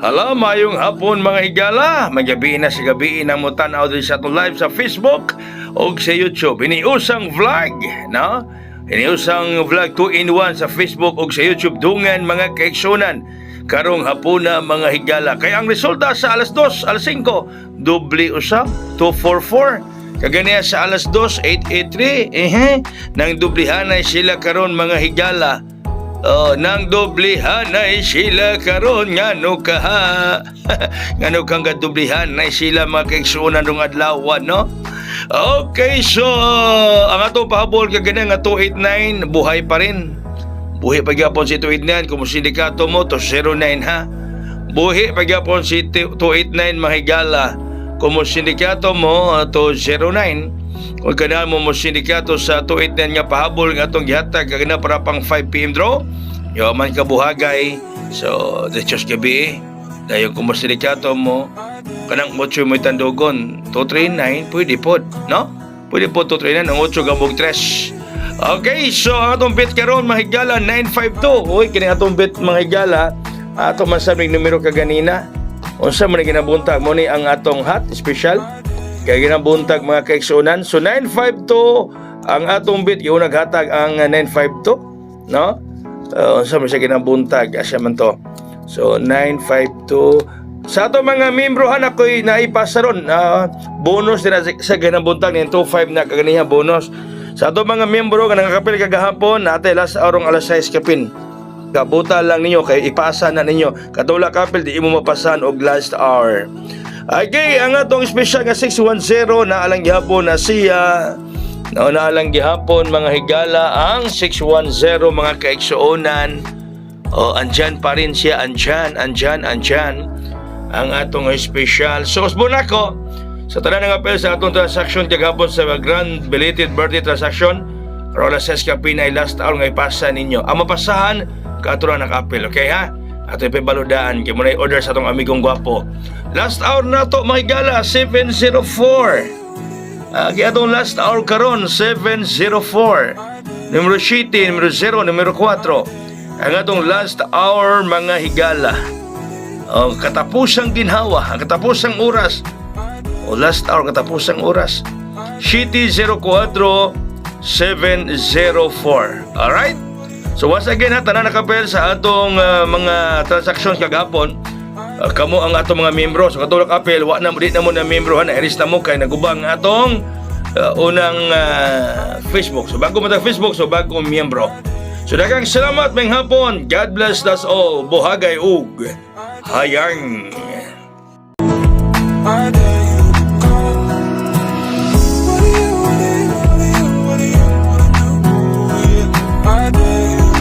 Hala, mayong hapon mga higala. Magabi na sa gabi na mo tanaw din sa itong live sa Facebook o sa YouTube. Iniusang vlog, no? Iniusang vlog 2-in-1 sa Facebook o sa YouTube. Dungan mga kaigsunan. Karong hapon na mga higala. Kaya ang resulta sa alas 2, alas 5, doble usap, 244. Kagania sa alas 2, 883. Nang dublihan ay sila karon mga higala. Nang doblihan ay sila karon ngano ka ha. Ngano kang gadublihan ay sila mga kaigsunan rong adlaw, no? Okay, so ang atong pahabol kagani nga 289 buhay pa rin. Buhi pagyapon si 289 kung sindikato mo to 09 ha. Buhi pagyapon si 289 mga higala kung sindikato mo to 09. Kung kailangan mo sindikato sa 289 nga pahabol nga itong gihatag kagana para pang 5 PM draw, yaman ka buhagay. So, Diyos gabi dahil kung sindikato mo kanang 8 mo itandugon 239, pwede po, no? Pwede po 239 ang 8 gambog 3. Okay, so ang atong bet karon mga higala 952. Uy, kini atong bet mga higala ato man sabing numero kaganina. Unsa man ginabuntag mo ni ang atong hot special? Kaya ginabuntag mga kaigsunan. So 952 ang atong bit yung naghatag ang 952, no? Unsa man siya ginabuntag asya man to. So 952 sa ato mga membro ako'y naipasa ron bonus din sa ginabuntag ng 25 na kaganiha bonus. Sa ato mga membro nga nangakapil kagahapon natin last hour alas 6 kapin. Kabuta lang ninyo kay ipasa na ninyo. Katula kapil di mo mapasan og last hour. Okay, ang atong special nga 610 na alang gihapon na siya. Naalang gihapon mga higala ang 610 mga kaigsuonan. Andyan pa rin siya, andyan. Ang atong special. So, usbon ako sa tanan ng apel sa atong transaction kagahapon sa grand belated birthday transaction. Rola ses kapinay last hour nga ipasa ninyo. Ang mapasahan kaaturan ng apel, okay ha? Ato ipabaludaan kay mo na order sa atong amigong gwapo. Last hour na to mga higala 704. Kaya atong last hour karon 704. Numero 7, numero 0, numero 4. Ang atong last hour mga higala. Katapusang ginhawa, ang katapusang oras. Last hour katapusang oras. 704 704. Alright? So once again tanan nakapel sa atong mga transactions kagapon. Kamo ang atong mga membro. So katulak apel, wa na mo di na mo na membro na iris na mo kay nagubang atong unang Facebook. So bago mo ta Facebook, so bago miyembro. So daghang salamat mayng hapon. God bless us all. Buhagay ug hayang.